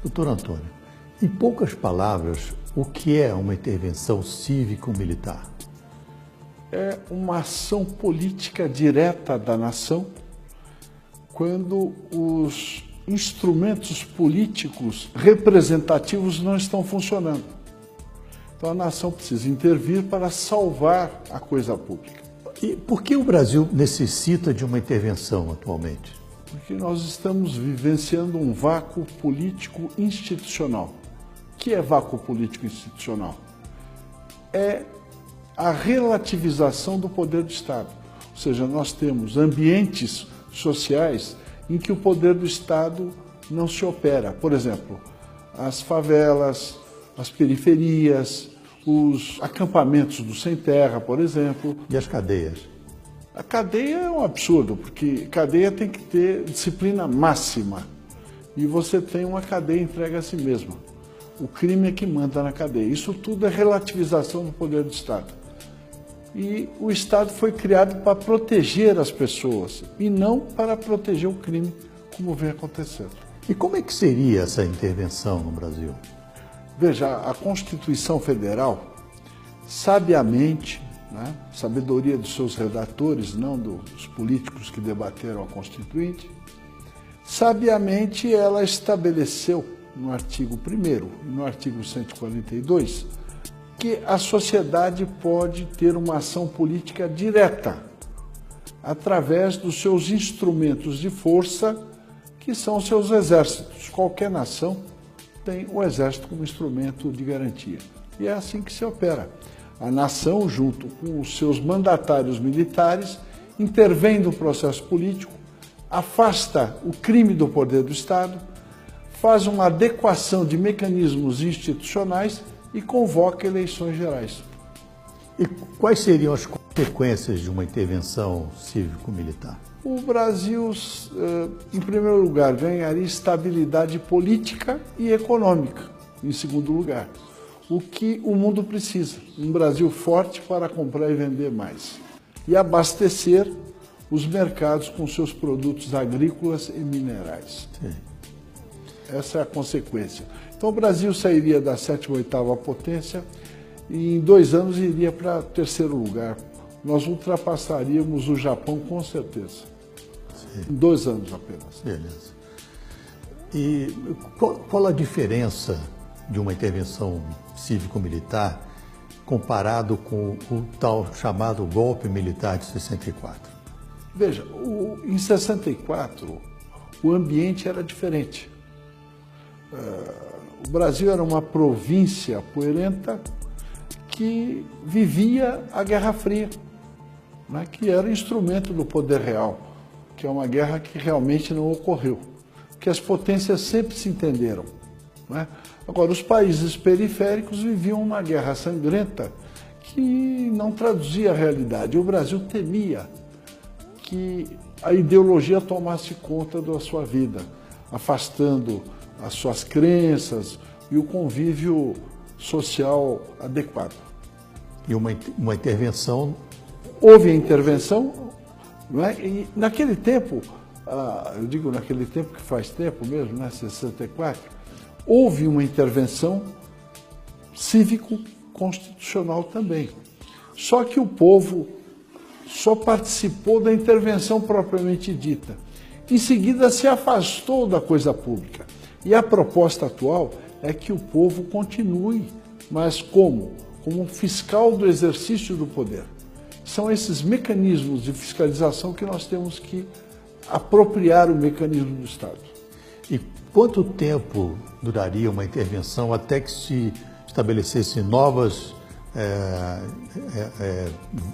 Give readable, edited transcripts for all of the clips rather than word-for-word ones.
Doutor Antônio, em poucas palavras, o que é uma intervenção cívico-militar? É uma ação política direta da nação quando os instrumentos políticos representativos não estão funcionando. Então a nação precisa intervir para salvar a coisa pública. E por que o Brasil necessita de uma intervenção atualmente? Porque nós estamos vivenciando um vácuo político institucional. O que é vácuo político institucional? É a relativização do poder do Estado. Ou seja, nós temos ambientes sociais em que o poder do Estado não se opera. Por exemplo, as favelas, as periferias, os acampamentos do sem terra, por exemplo. E as cadeias? A cadeia é um absurdo, porque cadeia tem que ter disciplina máxima. E você tem uma cadeia entregue a si mesma. O crime é que manda na cadeia. Isso tudo é relativização do poder do Estado. E o Estado foi criado para proteger as pessoas e não para proteger o crime, como vem acontecendo. E como é que seria essa intervenção no Brasil? Veja, a Constituição Federal, sabiamente, sabedoria dos seus redatores, não dos políticos que debateram a Constituinte, sabiamente ela estabeleceu no artigo 1º e no artigo 142 que a sociedade pode ter uma ação política direta através dos seus instrumentos de força, que são os seus exércitos. Qualquer nação tem o exército como instrumento de garantia. E é assim que se opera. A nação, junto com os seus mandatários militares, intervém no processo político, afasta o crime do poder do Estado, faz uma adequação de mecanismos institucionais e convoca eleições gerais. E quais seriam as consequências de uma intervenção cívico-militar? O Brasil, em primeiro lugar, ganharia estabilidade política e econômica, em segundo lugar. O que o mundo precisa, um Brasil forte para comprar e vender mais. E abastecer os mercados com seus produtos agrícolas e minerais. Sim. Essa é a consequência. Então o Brasil sairia da 7ª, 8ª potência e em 2 anos iria para 3º lugar. Nós ultrapassaríamos o Japão com certeza. Sim. Em 2 anos apenas. Beleza. E qual a diferença de uma intervenção cívico-militar comparado com o tal chamado golpe militar de 64? Veja, em 64 o ambiente era diferente. O Brasil era uma província poeirenta que vivia a Guerra Fria, que era instrumento do poder real, que é uma guerra que realmente não ocorreu, que as potências sempre se entenderam. Agora, os países periféricos viviam uma guerra sangrenta que não traduzia a realidade. O Brasil temia que a ideologia tomasse conta da sua vida, afastando as suas crenças e o convívio social adequado. E uma intervenção? Houve a intervenção, e naquele tempo, eu digo naquele tempo que faz tempo mesmo, 64, houve uma intervenção cívico-constitucional também. Só que o povo só participou da intervenção propriamente dita. Em seguida se afastou da coisa pública. E a proposta atual é que o povo continue, mas como? Como fiscal do exercício do poder. São esses mecanismos de fiscalização que nós temos que apropriar o mecanismo do Estado. E quanto tempo duraria uma intervenção até que se estabelecessem novas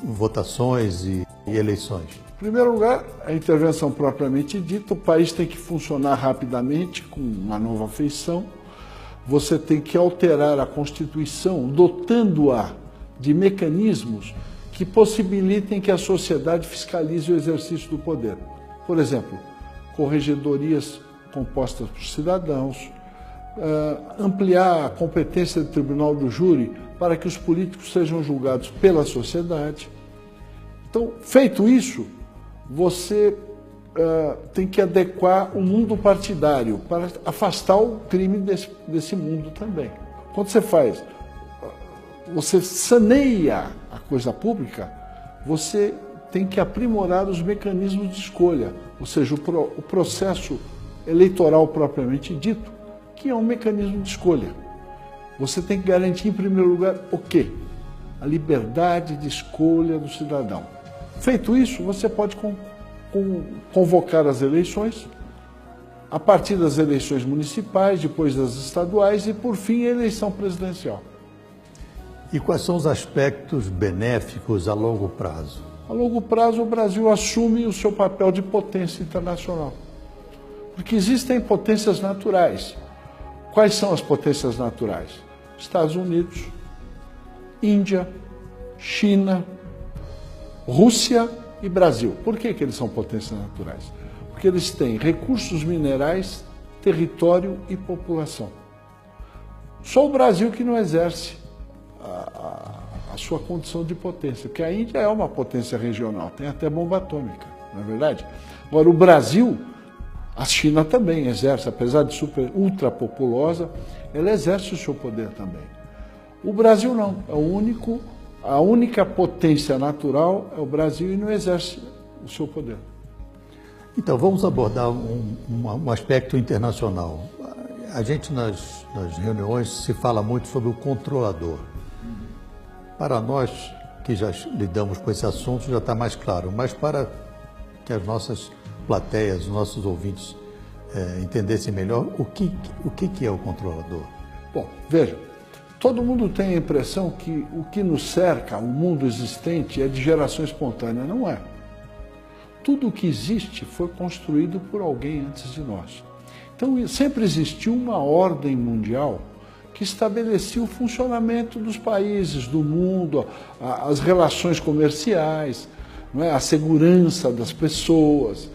votações e eleições? Em primeiro lugar, a intervenção propriamente dita, o país tem que funcionar rapidamente, com uma nova feição. Você tem que alterar a Constituição, dotando-a de mecanismos que possibilitem que a sociedade fiscalize o exercício do poder. Por exemplo, corregedorias compostas por cidadãos, ampliar a competência do Tribunal do Júri para que os políticos sejam julgados pela sociedade. Então, feito isso, você tem que adequar o mundo partidário para afastar o crime desse mundo também. Quando você saneia a coisa pública, você tem que aprimorar os mecanismos de escolha, ou seja, o processo eleitoral propriamente dito, que é um mecanismo de escolha. Você tem que garantir, em primeiro lugar, o quê? A liberdade de escolha do cidadão. Feito isso, você pode convocar as eleições, a partir das eleições municipais, depois das estaduais e, por fim, a eleição presidencial. E quais são os aspectos benéficos a longo prazo? A longo prazo, o Brasil assume o seu papel de potência internacional. Porque existem potências naturais. Quais são as potências naturais? Estados Unidos, Índia, China, Rússia e Brasil. Por que eles são potências naturais? Porque eles têm recursos minerais, território e população. Só o Brasil que não exerce a sua condição de potência, porque a Índia é uma potência regional, tem até bomba atômica, não é verdade? Agora, o Brasil, a China também exerce, apesar de ultra populosa, ela exerce o seu poder também. O Brasil não, a única potência natural é o Brasil e não exerce o seu poder. Então, vamos abordar um aspecto internacional. A gente, nas reuniões, se fala muito sobre o controlador. Para nós, que já lidamos com esse assunto, já está mais claro, mas para que as nossas plateias, os nossos ouvintes entendessem melhor, o que é o controlador? Bom, veja, todo mundo tem a impressão que o que nos cerca, o mundo existente, é de geração espontânea. Não é. Tudo o que existe foi construído por alguém antes de nós. Então, sempre existiu uma ordem mundial que estabelecia o funcionamento dos países, do mundo, as relações comerciais, não é? A segurança das pessoas.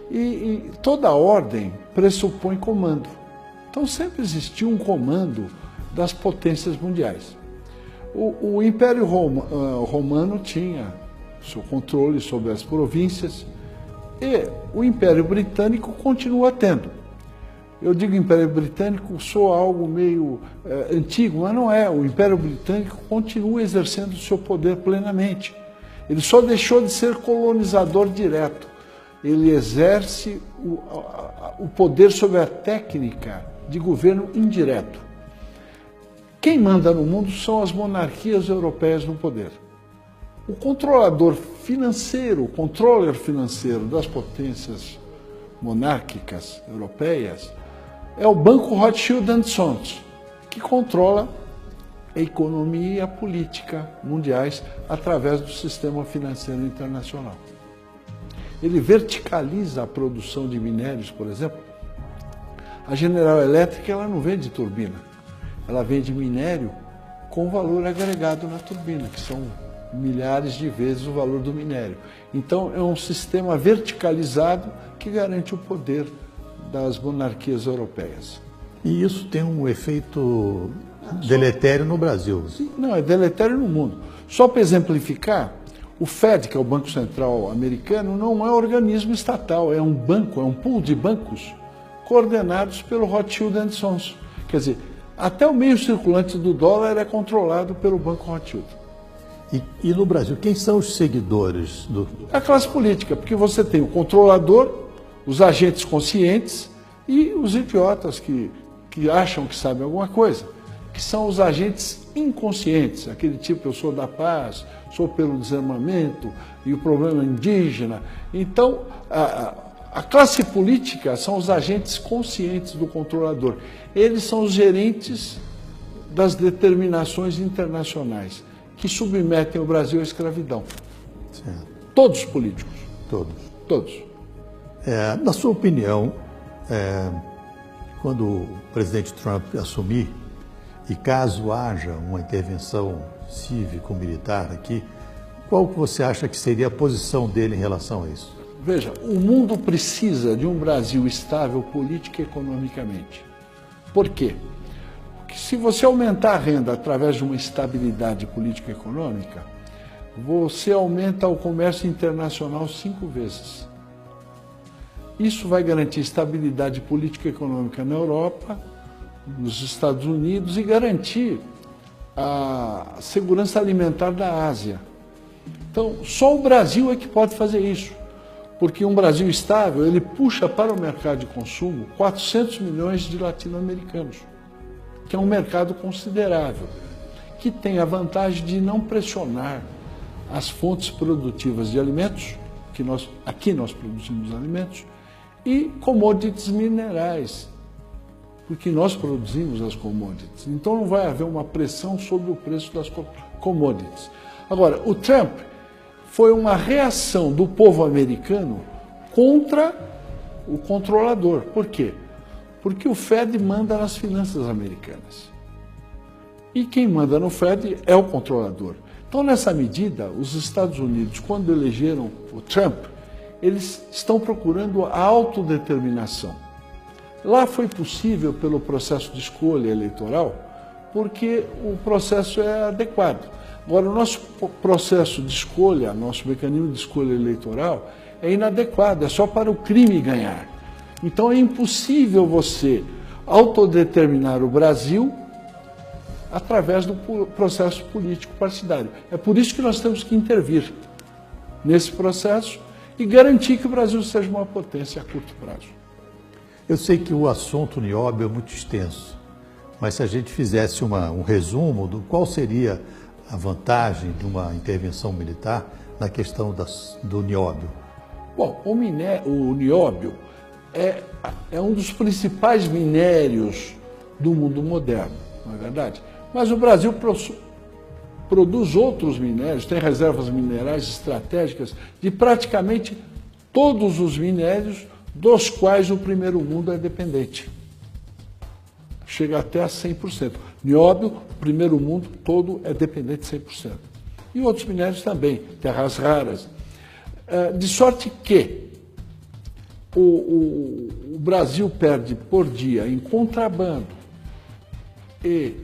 E toda ordem pressupõe comando. Então, sempre existiu um comando das potências mundiais. O Império Romano tinha seu controle sobre as províncias e o Império Britânico continua tendo. Eu digo Império Britânico, soa algo meio antigo, mas não é. O Império Britânico continua exercendo o seu poder plenamente. Ele só deixou de ser colonizador direto. Ele exerce o poder sobre a técnica de governo indireto. Quem manda no mundo são as monarquias europeias no poder. O controlador financeiro, o controller financeiro das potências monárquicas europeias é o Banco Rothschild & Sons, que controla a economia e a política mundiais através do sistema financeiro internacional. Ele verticaliza a produção de minérios, por exemplo. A General Electric ela não vende turbina, ela vende minério com valor agregado na turbina, que são milhares de vezes o valor do minério. Então, é um sistema verticalizado que garante o poder das monarquias europeias. E isso tem um efeito deletério no Brasil? Não, é deletério no mundo. Só para exemplificar, o Fed, que é o Banco Central americano, não é um organismo estatal, é um banco, é um pool de bancos coordenados pelo Rothschild & Sons. Quer dizer, até o meio circulante do dólar é controlado pelo Banco Rothschild. E no Brasil, quem são os seguidores do... A classe política, porque você tem o controlador, os agentes conscientes e os idiotas que acham que sabem alguma coisa, que são os agentes inconscientes, aquele tipo, eu sou da paz, sou pelo desarmamento e o problema indígena. Então, a classe política são os agentes conscientes do controlador. Eles são os gerentes das determinações internacionais que submetem o Brasil à escravidão. Certo. Todos os políticos. Todos. Na sua opinião, quando o presidente Trump assumir, e caso haja uma intervenção cívico-militar aqui, qual que você acha que seria a posição dele em relação a isso? Veja, o mundo precisa de um Brasil estável política e economicamente. Por quê? Porque se você aumentar a renda através de uma estabilidade política e econômica, você aumenta o comércio internacional 5 vezes. Isso vai garantir estabilidade política e econômica na Europa, nos Estados Unidos e garantir a segurança alimentar da Ásia. Então, só o Brasil é que pode fazer isso, porque um Brasil estável, ele puxa para o mercado de consumo 400 milhões de latino-americanos, que é um mercado considerável, que tem a vantagem de não pressionar as fontes produtivas de alimentos, que aqui nós produzimos alimentos, e commodities minerais, porque nós produzimos as commodities. Então não vai haver uma pressão sobre o preço das commodities. Agora, o Trump foi uma reação do povo americano contra o controlador. Por quê? Porque o Fed manda nas finanças americanas. E quem manda no Fed é o controlador. Então, nessa medida, os Estados Unidos, quando elegeram o Trump, eles estão procurando a autodeterminação. Lá foi possível pelo processo de escolha eleitoral, porque o processo é adequado. Agora, o nosso processo de escolha, nosso mecanismo de escolha eleitoral é inadequado, é só para o crime ganhar. Então, é impossível você autodeterminar o Brasil através do processo político partidário. É por isso que nós temos que intervir nesse processo e garantir que o Brasil seja uma potência a curto prazo. Eu sei que o assunto nióbio é muito extenso, mas se a gente fizesse um resumo do qual seria a vantagem de uma intervenção militar na questão do nióbio. Bom, o nióbio é um dos principais minérios do mundo moderno, não é verdade? Mas o Brasil produz outros minérios, tem reservas minerais estratégicas de praticamente todos os minérios dos quais o primeiro mundo é dependente. Chega até a 100%. Nióbio, o primeiro mundo todo é dependente de 100%. E outros minérios também, terras raras. De sorte que o Brasil perde por dia em contrabando e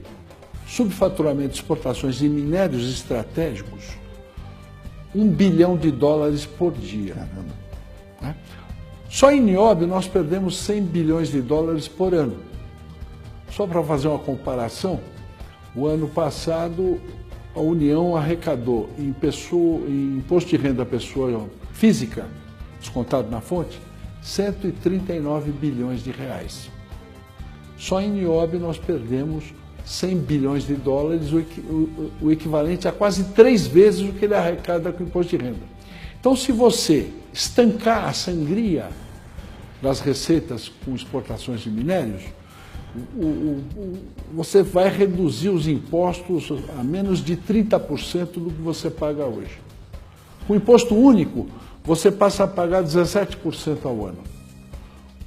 subfaturamento de exportações de minérios estratégicos, $1 bilhão por dia. Né? Só em nióbio nós perdemos $100 bilhões por ano. Só para fazer uma comparação, o ano passado a União arrecadou em imposto de renda à pessoa física, descontado na fonte, 139 bilhões de reais. Só em nióbio nós perdemos $100 bilhões, o equivalente a quase 3 vezes o que ele arrecada com o imposto de renda. Então, se você estancar a sangria das receitas com exportações de minérios, você vai reduzir os impostos a menos de 30% do que você paga hoje. Com o imposto único, você passa a pagar 17% ao ano.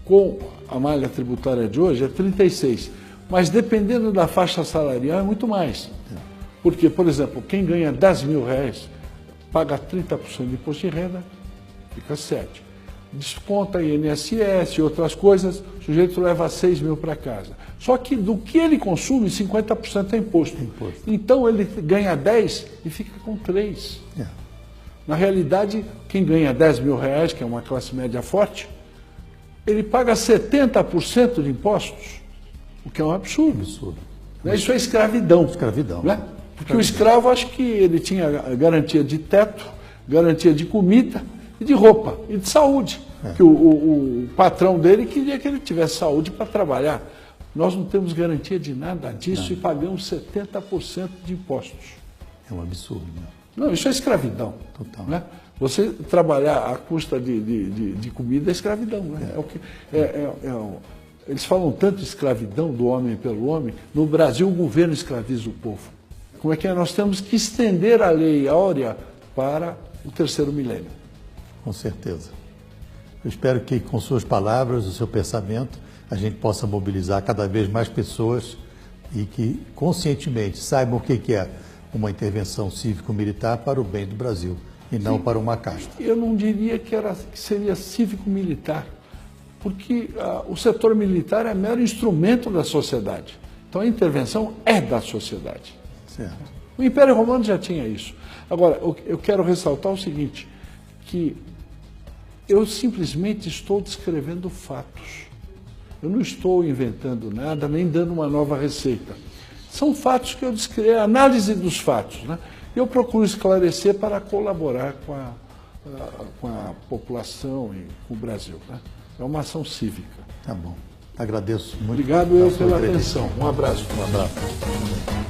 Com a malha tributária de hoje, é 36%. Mas dependendo da faixa salarial, é muito mais. Porque, por exemplo, quem ganha R$10 mil paga 30% de imposto de renda, fica 7%. Desconta INSS e outras coisas, o sujeito leva 6 mil para casa. Só que do que ele consome, 50% é imposto. Então ele ganha 10 e fica com 3. Na realidade, quem ganha R$10 mil, que é uma classe média forte, ele paga 70% de impostos, o que é um absurdo. Isso é escravidão. Né? Porque o escravo, acho que ele tinha garantia de teto, garantia de comida, e de roupa, e de saúde. Que o patrão dele queria que ele tivesse saúde para trabalhar. Nós não temos garantia de nada disso e pagamos 70% de impostos. É um absurdo, né? Não, isso é escravidão. Total. Né? Você trabalhar à custa de comida é escravidão. Né? Eles falam tanto de escravidão do homem pelo homem. No Brasil, o governo escraviza o povo. Como é que é? Nós temos que estender a lei áurea para o terceiro milênio. Com certeza. Eu espero que com suas palavras, o seu pensamento, a gente possa mobilizar cada vez mais pessoas e que conscientemente saibam o que é uma intervenção cívico-militar para o bem do Brasil e não para uma casta. Eu não diria que seria cívico-militar, porque o setor militar é mero instrumento da sociedade. Então a intervenção é da sociedade. Certo. O Império Romano já tinha isso. Agora, eu quero ressaltar o seguinte, que Eu simplesmente estou descrevendo fatos. Eu não estou inventando nada, nem dando uma nova receita. São fatos que eu descrevo, análise dos fatos, né? Eu procuro esclarecer para colaborar com a população e com o Brasil, né? É uma ação cívica. Tá bom. Agradeço muito. Obrigado eu pela atenção. Um abraço. Um abraço.